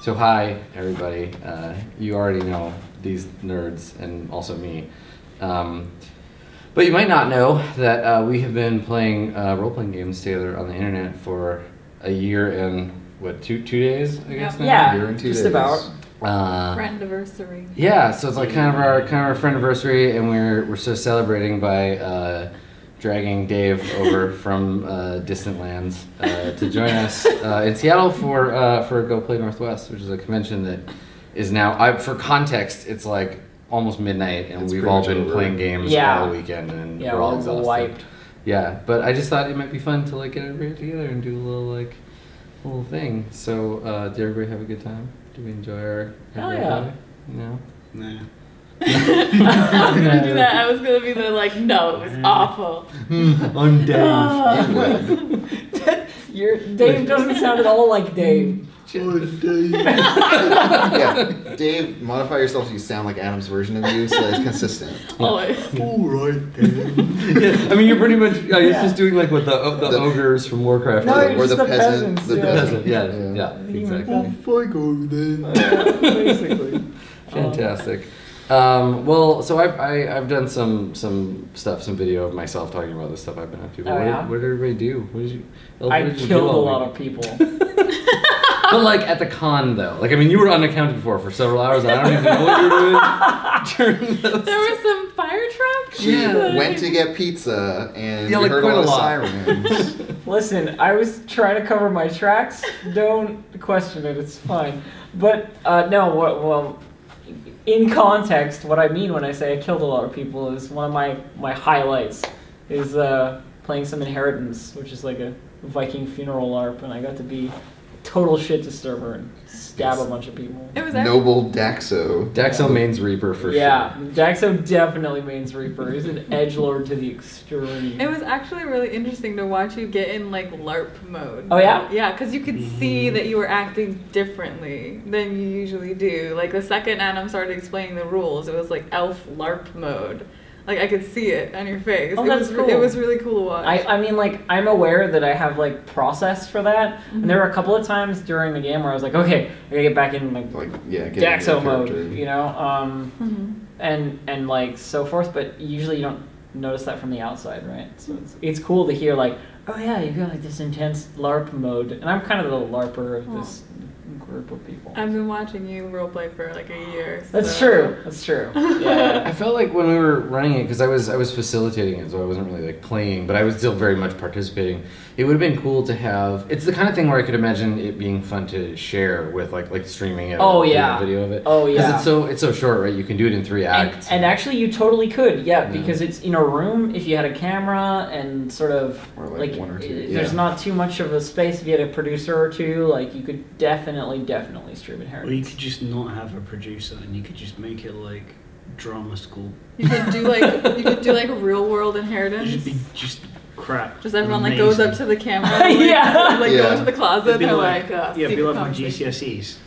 So hi, everybody. You already know these nerds and also me. But you might not know that we have been playing role-playing games together on the internet for a year and, what, two days, I guess now? Yeah, a year and 2 just days. about. Friendiversary. Yeah, so it's like kind of our friendiversary, and we're sort of celebrating by dragging Dave over from distant lands to join us in Seattle for GoPlay Northwest, which is a convention that is now, for context, it's like almost midnight, and we've all been playing games all weekend, and we're all exhausted. Wiped. Yeah, but I just thought it might be fun to like get everybody together and do a little thing. So did everybody have a good time? Did we enjoy our yeah. No? Nah. I was gonna do that. I was gonna be the like, no, it was awful. I'm Dave. Dave doesn't sound at all like Dave. Dave. Yeah, Dave, modify yourself so you sound like Adam's version of you, so it's consistent. Always. Alright, Dave. Yeah, I mean, you're pretty much, he's just doing like what the ogres from Warcraft No, do. Or the peasants. The peasant. Yeah, exactly. Oh, fuck over there. Basically. Fantastic. Well, so I've done some video of myself talking about the stuff I've been up to. But what did everybody do? What did you? I killed a lot of people. But like at the con though, like I mean, you were unaccounted for several hours. And I don't even know what you were doing during those. There were some fire trucks. Yeah. Went to get pizza and like heard quite all a the lot. sirens. Listen, I was trying to cover my tracks. Don't question it. It's fine. But no. Well, in context, what I mean when I say I killed a lot of people is one of my highlights is playing some Inheritance, which is like a Viking funeral LARP, and I got to be total shit disturber and stab a bunch of people. It was Noble Daxo. Daxo mains Reaper for sure. Yeah, Daxo definitely mains Reaper. He's an edgelord to the extreme. It was actually really interesting to watch you get in like LARP mode. Oh yeah? Yeah, because you could see that you were acting differently than you usually do. Like the second Adam started explaining the rules, it was like elf LARP mode. Like I could see it on your face. Oh, that's cool. It was really cool to watch. I mean, like, I'm aware that I have, like, process for that. Mm-hmm. And there were a couple of times during the game where I was like, okay, I gotta get back in, like Daxo mode, you know? And, like, so forth. But usually you don't notice that from the outside, right? So it's cool to hear, like, oh, yeah, you got, like, this intense LARP mode. And I'm kind of the LARPer of this group of people. I've been watching you roleplay for like a year. So. That's true. That's true. Yeah. I felt like when we were running it, because I was facilitating it, so I wasn't really like playing, but I was still very much participating. It would have been cool to have. It's the kind of thing where I could imagine it being fun to share with like streaming it. Oh or yeah. A video of it. Oh yeah. Because it's so short, right? You can do it in 3 acts. And actually, you totally could. Yeah, because it's in a room. If you had a camera and sort of or like 1 or 2. There's not too much of a space. If you had a producer or two, like you could definitely stream Inheritance. Or you could just not have a producer, and you could just make it like drama school. You could do like real world Inheritance. Just crap. Just everyone like goes up to the camera, like, go into the closet, and they're like, be like my GCSEs,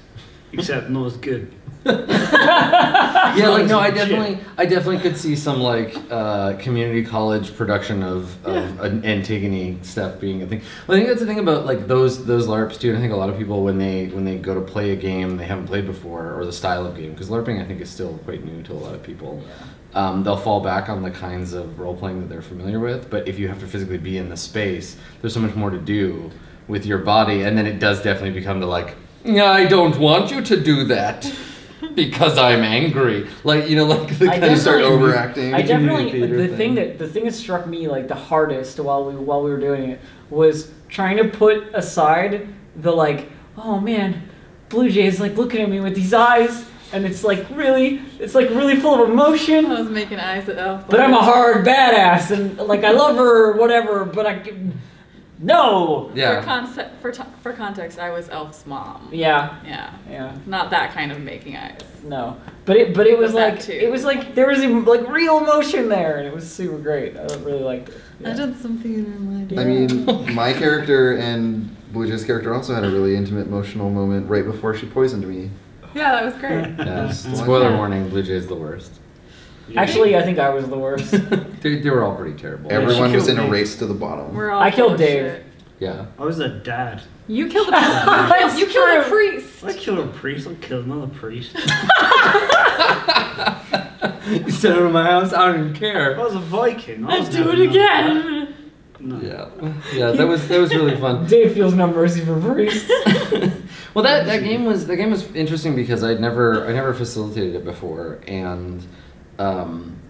except not as good. Yeah, like no, I definitely could see some like community college production of Antigone stuff being a thing. Well, I think that's the thing about like those LARPs too. And I think a lot of people when they go to play a game they haven't played before, or the style of game, because LARPing I think is still quite new to a lot of people. Yeah. They'll fall back on the kinds of role playing that they're familiar with. But if you have to physically be in the space, there's so much more to do with your body, and then it does definitely become the like, I don't want you to do that. Because I'm angry, like you know, like the kind of start overacting. I definitely the thing that struck me like the hardest while we were doing it was trying to put aside the like, oh man, Blue Jay is like looking at me with these eyes, and it's like really full of emotion. I was making eyes at Elf. But I'm a hard badass, and like I love her or whatever, but no. Yeah. For context, I was Elf's mom. Yeah. Yeah. Yeah. Not that kind of making eyes. No. But it was like there was like real emotion there, and it was super great. I really liked it. Yeah. I did some theater in my day. I mean, my character and Blue Jay's character also had a really intimate, emotional moment right before she poisoned me. Yeah, that was great. Yeah. Spoiler warning: Blue Jay's the worst. Actually, I think I was the worst. They were all pretty terrible. Everyone was in a race to the bottom. We're all I killed Dave. Shit. Yeah. I was a dad. You killed a you killed a priest. I killed a priest. I killed another priest. You sent him to my house. I don't even care. I was a Viking. Let's do it again. No. Yeah. That was really fun. Dave feels no mercy for priests. Well, that game was interesting because I never facilitated it before, and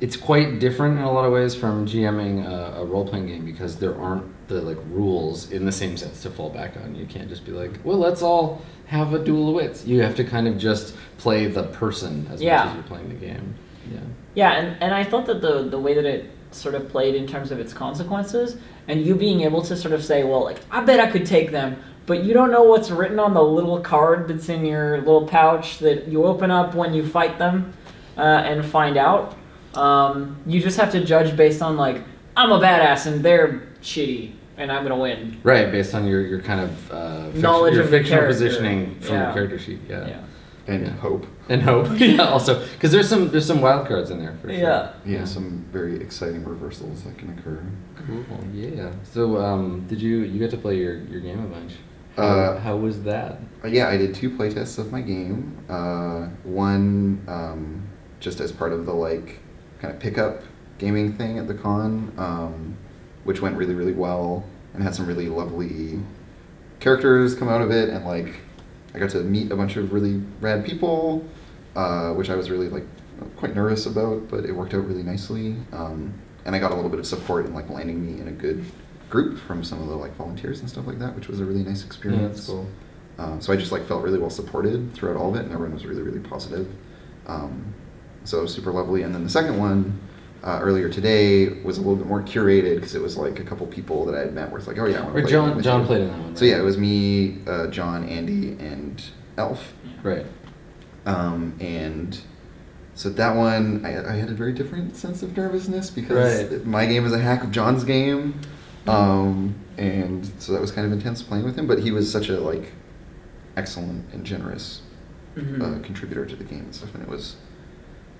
it's quite different in a lot of ways from GMing a role-playing game because there aren't the like rules in the same sense to fall back on. You can't just be like, well, let's all have a duel of wits. You have to kind of just play the person as much as you're playing the game. Yeah. Yeah, and I thought that the way that it sort of played in terms of its consequences, and you being able to sort of say, well, like, I bet I could take them, but you don't know what's written on the little card that's in your little pouch that you open up when you fight them and find out. You just have to judge based on, like, I'm a badass and they're shitty and I'm going to win. Right, based on your kind of knowledge your of the fictional character. positioning from your character sheet. Yeah. And hope. And hope. Yeah, also. Because there's some wild cards in there, for sure. Yeah, some very exciting reversals that can occur. Cool, yeah. So, did you get to play your game a bunch? How was that? Yeah, I did 2 playtests of my game. One just as part of the like kind of pickup gaming thing at the con, which went really, really well and had some really lovely characters come out of it, and like I got to meet a bunch of really rad people, which I was really like quite nervous about, but it worked out really nicely. And I got a little bit of support in like landing me in a good group from some of the like volunteers and stuff like that, which was a really nice experience. Yeah, that's cool. So I just like felt really well supported throughout all of it, and everyone was really, really positive. So it was super lovely. And then the second one, earlier today, was a little bit more curated because it was like a couple people that I had met where it's like, oh yeah, I want to play. John played in that one. Right? So yeah, it was me, John, Andy, and Elf. Right. And so that one, I had a very different sense of nervousness because my game is a hack of John's game. And so that was kind of intense playing with him, but he was such a like excellent and generous contributor to the game and stuff, and it was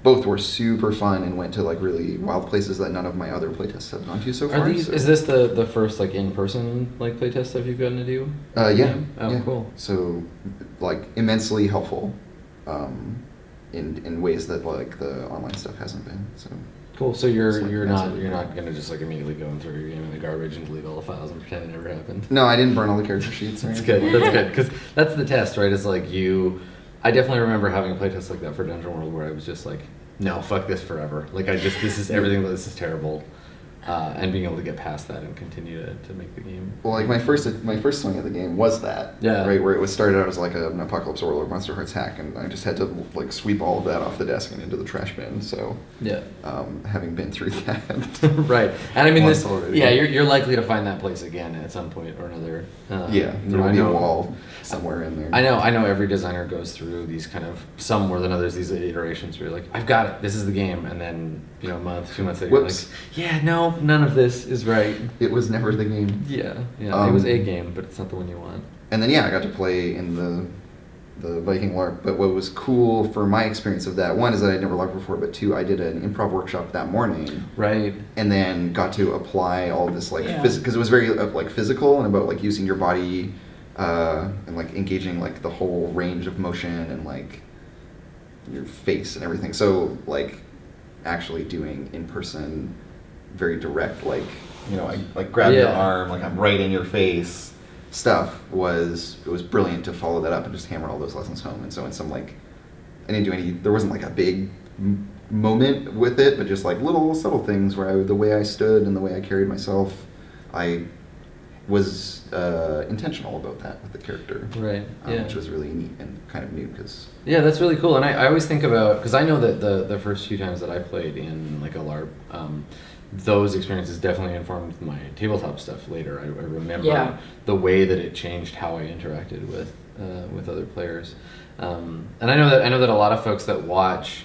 both were super fun and went to like really wild places that none of my other playtests have gone to so far. Is this the first like in-person like playtest stuff you've gotten to do? Yeah. Oh, yeah. Cool. So like immensely helpful in ways that like the online stuff hasn't been. So cool. So you're not gonna just like immediately go and throw your game in the garbage and delete all the files and pretend it never happened. No, I didn't burn all the character sheets. That's good. That's good because that's the test, right? It's like I definitely remember having a playtest like that for Dungeon World where I was just like, no, fuck this forever. Like this is everything. This is terrible. And being able to get past that and continue to make the game. Well, like my first swing at the game was that. Yeah. Right, where it was started out as like an Apocalypse World or Monster Hearts hack, and I just had to like sweep all of that off the desk and into the trash bin. So yeah. Having been through that. Right. And I mean Once already. you're likely to find that place again at some point or another. Yeah. There will be a wall somewhere in there. I know every designer goes through these kind of, some more than others, these iterations where you're like, I've got it, this is the game, and then a month, 2 months later you're like, yeah, no, none of this is right. It was never the game. Yeah, it was a game, but it's not the one you want. And then I got to play in the Viking LARP, but what was cool for my experience of that, one is that I'd never LARPed before, but two, I did an improv workshop that morning. Right. And then got to apply all this like because it was very like physical and about like using your body and like engaging like the whole range of motion and like your face and everything. So like actually doing in person, very direct, like I like grab your arm, like I'm right in your face stuff it was brilliant to follow that up and just hammer all those lessons home. And so in some like there wasn't like a big moment with it, but just like little subtle things where the way I stood and the way I carried myself, I was intentional about that with the character, right? Which was really neat and kind of new because that's really cool. And I always think about, because I know that the first few times that I played in like a LARP, those experiences definitely informed my tabletop stuff later. I remember the way that it changed how I interacted with other players, and I know that a lot of folks that watch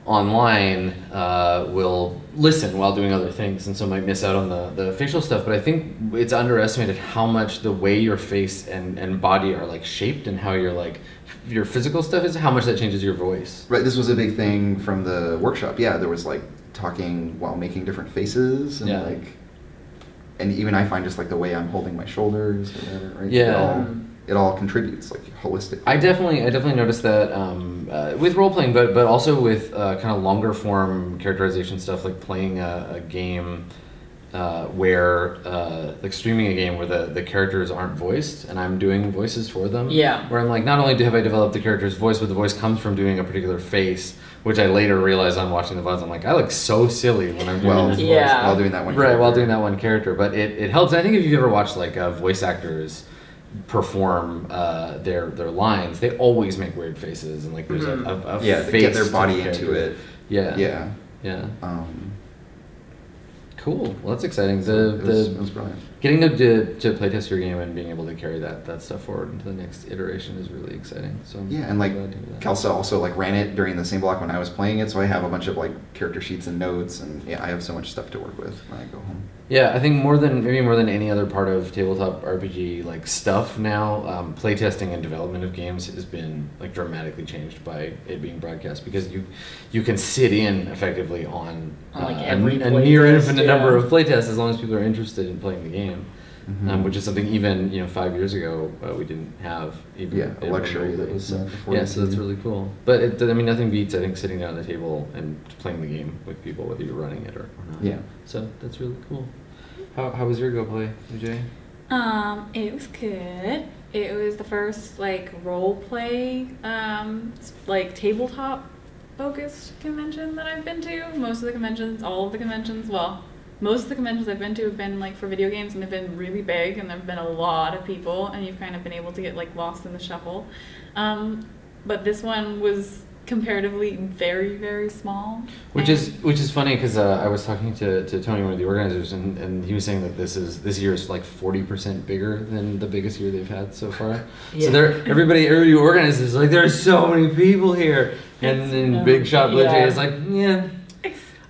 online will listen while doing other things, and so might miss out on the facial stuff. But I think it's underestimated how much the way your face and body are like shaped and how your physical stuff is, how much that changes your voice. Right. This was a big thing from the workshop. Yeah, there was like talking while making different faces and like and even I find just like the way I'm holding my shoulders or whatever, right? Yeah. It all contributes like holistically. I definitely noticed that with role playing, but also with kind of longer form characterization stuff, like playing a game where like streaming a game where the characters aren't voiced and I'm doing voices for them. Yeah. Where I'm like, not only have I developed the character's voice, but the voice comes from doing a particular face, which I later realized on watching the VODs. I'm like, I look so silly when I'm doing this voice. While doing that one character. Right, while doing that one character. But it helps. I think if you've ever watched like voice actors perform their lines, they always make weird faces and like there's a they face get their body to the into it. Yeah. Cool. Well, that's exciting. It was brilliant. Getting to play test your game and being able to carry that stuff forward into the next iteration is really exciting. So and like Kelsa also like ran it during the same block when I was playing it, so I have a bunch of like character sheets and notes, and I have so much stuff to work with when I go home. Yeah, I think maybe more than any other part of tabletop RPG like stuff now, playtesting and development of games has been like dramatically changed by it being broadcast, because you can sit in effectively on like a every near playtest, infinite number of playtests as long as people are interested in playing the game. Which is something even 5 years ago we didn't have. Even a luxury that was before. So that's really cool. But nothing beats, I think, sitting down at the table and playing the game with people, whether you're running it or not. Yeah. So that's really cool. How was your GoPlay, Jay? It was good. It was the first like role play like tabletop focused convention that I've been to. Most of the conventions I've been to have been like for video games, and they've been really big, and there've been a lot of people, and you've kind of been able to get like lost in the shuffle. But this one was comparatively very, very small. Which is funny, because I was talking to Tony, one of the organizers, and he was saying that this year is like 40% bigger than the biggest year they've had so far. So everybody who organizes is like, there are so many people here, and then Big Shot Blue Jay is like,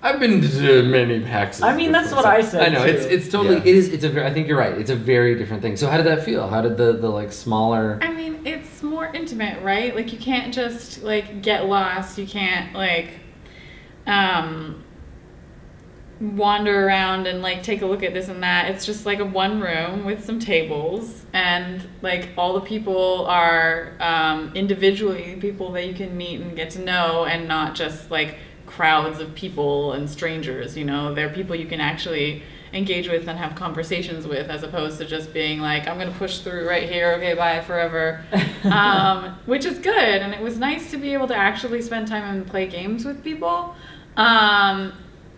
I've been to many PAXs. I mean, that's what I said. I know, too. it's totally I think you're right. It's a very different thing. So how did that feel? How did the like smaller? I mean, it's more intimate, right? Like you can't just like get lost. You can't like wander around and like take a look at this and that. It's just like a one room with some tables, and like all the people are individually people that you can meet and get to know, and not just like crowds of people and strangers. They're people you can actually engage with and have conversations with, as opposed to just being like, I'm gonna push through right here, okay, bye, forever. Which is good, and it was nice to be able to actually spend time and play games with people,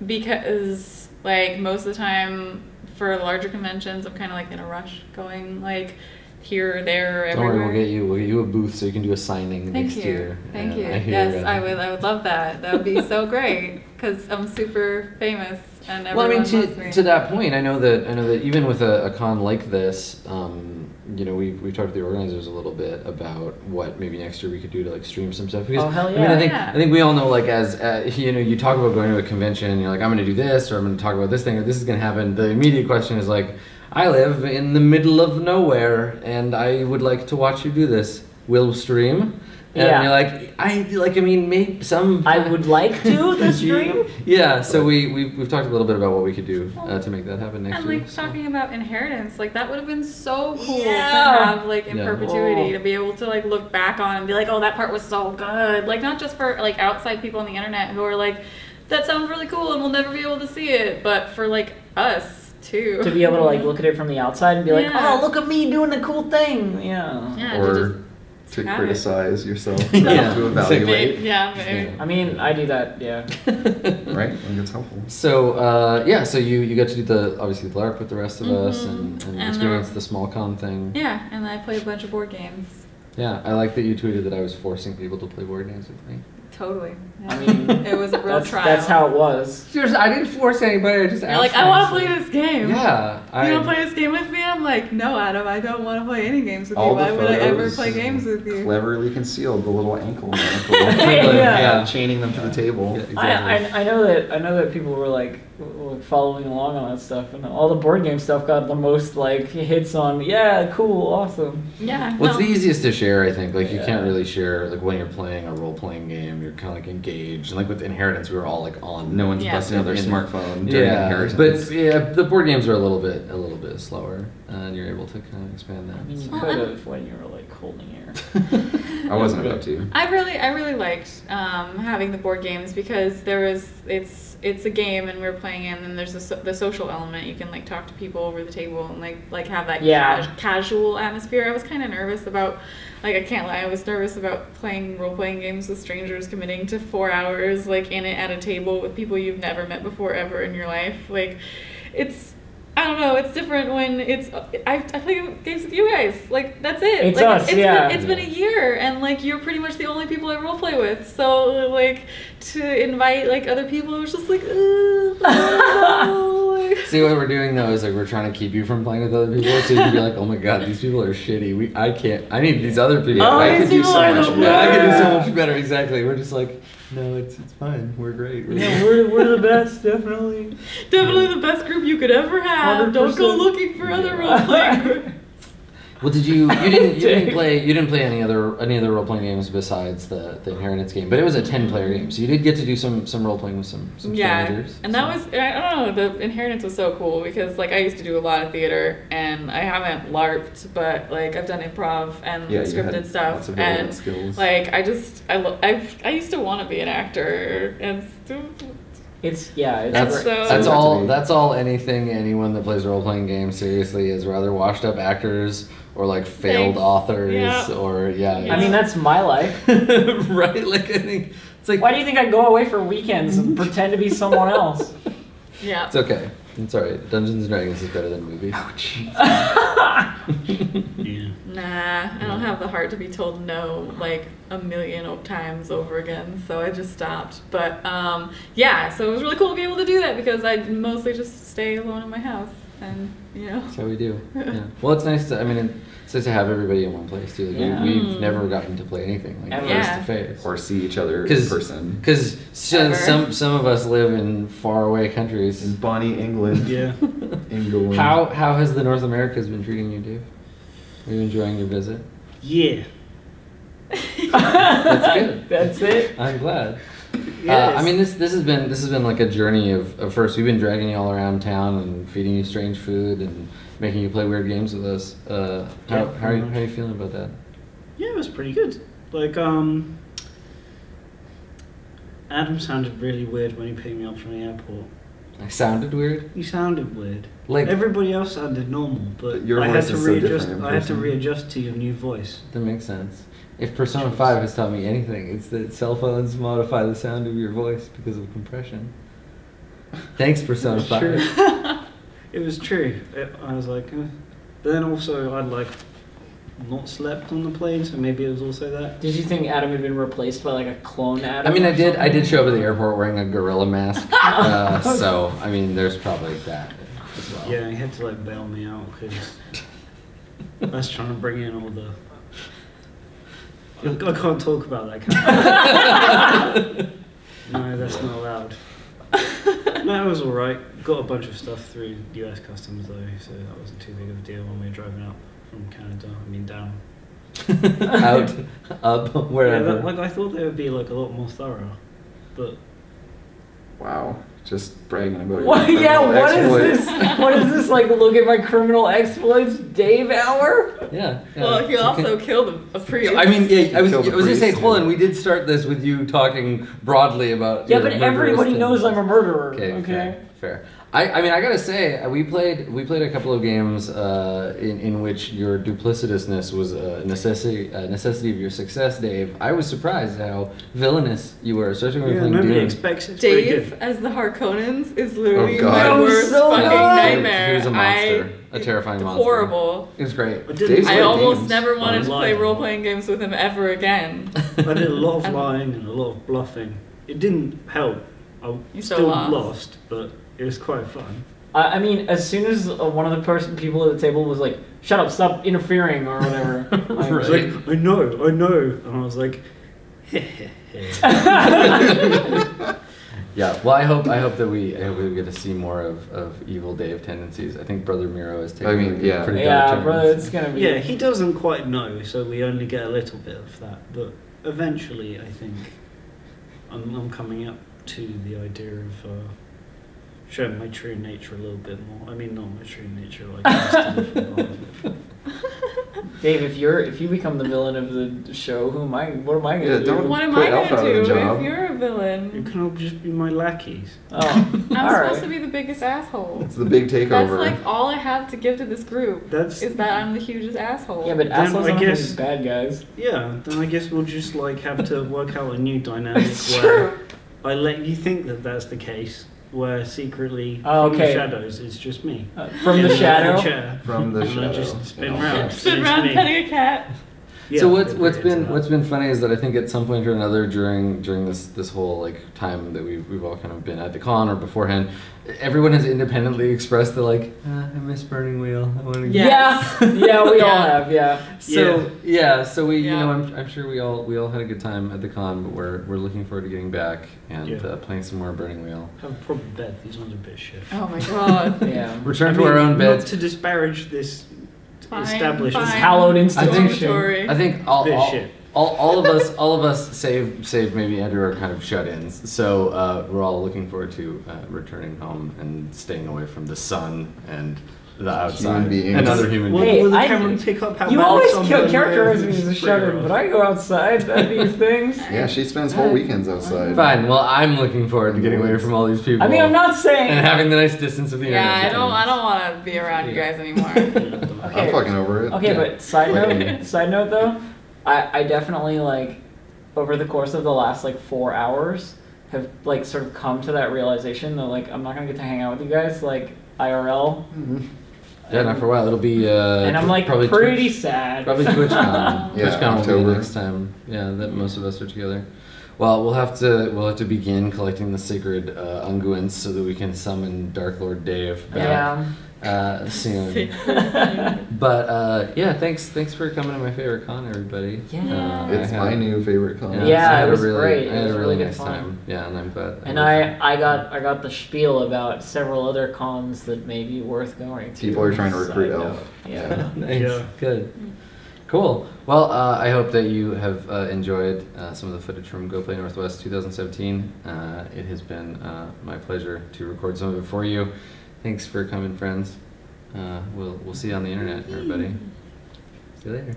because like most of the time for larger conventions I'm kind of like in a rush, going like here, there, everywhere. Don't worry, we'll get you a booth so you can do a signing next year. Thank you. Yes, I would love that. That would be so great, because I'm super famous and everyone loves me. To that point, I know that even with a con like this, we've talked to the organizers a little bit about what maybe next year we could do to like stream some stuff. Because, hell yeah. I think we all know, like, as you talk about going to a convention, and you're like, I'm going to do this, or I'm going to talk about this thing, or this is going to happen. The immediate question is like, I live in the middle of nowhere, and I would like to watch you do this. Will stream? And you're like, maybe some. I would like to the stream. Yeah, so we've talked a little bit about what we could do to make that happen next year. And like talking about inheritance, like that would have been so cool to have like in perpetuity, to be able to like look back on and be like, oh, that part was so good. Like not just for like outside people on the internet who are like, that sounds really cool and we'll never be able to see it, but for like us. To be able to like look at it from the outside and be like, oh, look at me doing a cool thing. Or to criticize yourself, to evaluate. Maybe. I mean, I do that, Right? I think it's helpful. So, so you got to do obviously the LARP with the rest of us and experience the small con thing. Yeah, and I played a bunch of board games. Yeah, I like that you tweeted that I was forcing people to play board games with me. Totally. Yeah. I mean, it was a real trial. That's how it was. Seriously, I didn't force anybody. I just asked. You're like, I want to play this game. Yeah. You want to play this game with me? I'm like, no, Adam, I don't want to play any games with you. Why would I ever play games with you? Cleverly concealed, the little ankle. Chaining them to the table. Yeah, exactly. I know that people were like following along on that stuff, and all the board game stuff got the most like hits on. Yeah, cool, awesome. Yeah. Well, it's the easiest to share, I think. Like you can't really share like when you're playing a role-playing game. you're kind of like engaged. And like with Inheritance, we were all like on. No one's busting out their smartphone during Inheritance. But yeah, the board games are a little bit slower, and you're able to kind of expand that. I mean, you could have when you were like holding your. I wasn't about to. I really liked having the board games because it's a game and we're playing it, and then there's the social element. You can like talk to people over the table and like have that casual atmosphere. I was kind of nervous about, like, I can't lie, I was nervous about playing role-playing games with strangers, committing to 4 hours like in it at a table with people you've never met before ever in your life. Like, I don't know, it's different when I play games with you guys. Like, that's it. It's like, us, it's been a year, and like you're pretty much the only people I roleplay with. So like to invite like other people, it was just like, See, what we're doing though is like we're trying to keep you from playing with other people, so you can be like, oh my god, these people are shitty. I need these other people. I could do so much better. I could do so much better. Exactly. We're just like, no, it's fine. We're great. We're the best, definitely. Definitely the best group you could ever have. 100%. Don't go looking for other role-playing groups. Well, you didn't play any other role-playing games besides the Inheritance game, but it was a 10-player game, so you did get to do some role-playing with some strangers. And that was, I don't know, the Inheritance was so cool because like I used to do a lot of theater, and I haven't LARPed, but like I've done improv and scripted stuff, lots of and skills. Like I used to want to be an actor, and that's all anyone that plays role-playing games seriously is rather washed up actors or like failed authors or I mean, that's my life. Right? Like, I think it's like, why do you think I go away for weekends and pretend to be someone else? Yeah. It's okay. It's alright. Dungeons and Dragons is better than movies. Ouch. Nah, I don't have the heart to be told no like a million times over again, so I just stopped. But so it was really cool to be able to do that because I mostly just stay alone in my house, and that's how we do. Yeah. Well, it's nice to. I mean, it's nice to have everybody in one place too. Like, we've never gotten to play anything like face to face or see each other in person. Because some of us live in faraway countries. In Bonnie, England. Yeah. England. How has the North Americas been treating you, Dave? Are you enjoying your visit? Yeah. That's good. That's it. I'm glad. Yes. I mean, this has been like a journey of first we've been dragging you all around town and feeding you strange food and making you play weird games with us. How are you feeling about that? Yeah, it was pretty good. Like, Adam sounded really weird when he picked me up from the airport. I sounded weird? You sounded weird. Like, everybody else sounded normal, but I had to readjust to your new voice. That makes sense. If Persona 5 has taught me anything, it's that cell phones modify the sound of your voice because of compression. Thanks, Persona 5. It was true. I was like, but then also I'd like not slept on the plane, so maybe it was also that. Did you think Adam had been replaced by like a clone Adam? I mean, I did show up at the airport wearing a gorilla mask, so I mean, there's probably that as well. Yeah, he had to like bail me out because I was trying to bring in all the. I can't talk about that, can I? No, that's not allowed. No, it was alright. Got a bunch of stuff through US Customs though, so that wasn't too big of a deal when we were driving up from Canada. I mean, down. Out, up, wherever. Yeah, I thought they would be like a lot more thorough, but. Wow. Just bragging about your what exploits. is this? What is this? Like, look at my criminal exploits, Dave hour? Yeah. Well, he also killed a priest. I mean, I was gonna say, hold on. We did start this with you talking broadly about. Yeah, but everybody knows I'm a murderer. Okay. Fair. I mean, I gotta say, we played a couple of games in which your duplicitousness was a necessity of your success, Dave. I was surprised how villainous you were, especially when we were playing nobody Doom. expects it. Dave as the Harkonnens is literally God. my worst fucking nightmare. He was a monster, a terrifying monster. Horrible. It was great. I almost never wanted to play role-playing games with him ever again. I did a lot of lying and a lot of bluffing. It didn't help. I still lost, but it was quite fun. I mean, as soon as one of the people at the table was like, "Shut up! Stop interfering!" or whatever, I was like, "I know," and I was like, Yeah. Well, I hope that we get to see more of evil Dave tendencies. I think Brother Miro is taking pretty dark turns. Brother, it's gonna be. Yeah, he doesn't quite know, so we only get a little bit of that, but eventually, I think. I'm coming up to the idea of showing my true nature a little bit more. I mean, not my true nature, like Dave, if you become the villain of the show, what am I gonna do? What am I gonna do if you're a villain? You can all just be my lackeys. Oh, I'm supposed to be the biggest asshole. It's the big takeover. That's like all I have to give to this group. Is that I'm the hugest asshole. Yeah, but assholes aren't just bad guys. Yeah, then I guess we'll just like have to work out a new dynamic where I let you think that that's the case. Where secretly from the shadows it's just me. From the shadow? From the shadow. And I just spin around. Spin around petting a cat. Yeah, so what's been funny is that I think at some point or another during this whole like time that we've all kind of been at the con or beforehand, everyone has independently expressed the like, I miss Burning Wheel. I want to. Yeah, we all have. Yeah. So so we you know I'm sure we all had a good time at the con, but we're looking forward to getting back and playing some more Burning Wheel. Have a proper bed. These ones are a bit shit. Oh my god. Yeah. Return to our own beds. Not to disparage this established hallowed institution. I think all of us save maybe Andrew are kind of shut-ins. So we're all looking forward to returning home and staying away from the sun and the outside and other human beings. Hey, will the camera pick up how you always characterize me as a shut-in, but I go outside. I do things. Yeah, she spends whole weekends outside. Fine. Well, I'm looking forward to getting away from all these people. I mean, I'm not saying. And having the nice distance of the internet. Yeah, I don't want to be around you guys anymore. I'm fucking over it. Okay, but side note though, I definitely like over the course of the last like 4 hours have like sort of come to that realization that like I'm not gonna get to hang out with you guys like IRL. Mm-hmm. Yeah, not for a while. It'll be and I'm like probably pretty Twitch, sad. Probably TwitchCon. Yeah, TwitchCon will be October. the next time. Yeah, that most of us are together. Well, we'll have to begin collecting the sacred unguents so that we can summon Dark Lord Dave back soon. But thanks for coming to my favorite con, everybody. Yeah, it's my new favorite con. Yeah, it was great. I had a really nice fun. time. Yeah, and I'm glad. And I got the spiel about several other cons that may be worth going to. People are trying to recruit Elf. Yeah. Nice. Yeah. Good. Cool. Well, I hope that you have enjoyed some of the footage from GoPlay Northwest 2017. It has been my pleasure to record some of it for you. Thanks for coming, friends. We'll see you on the internet, everybody. See you later.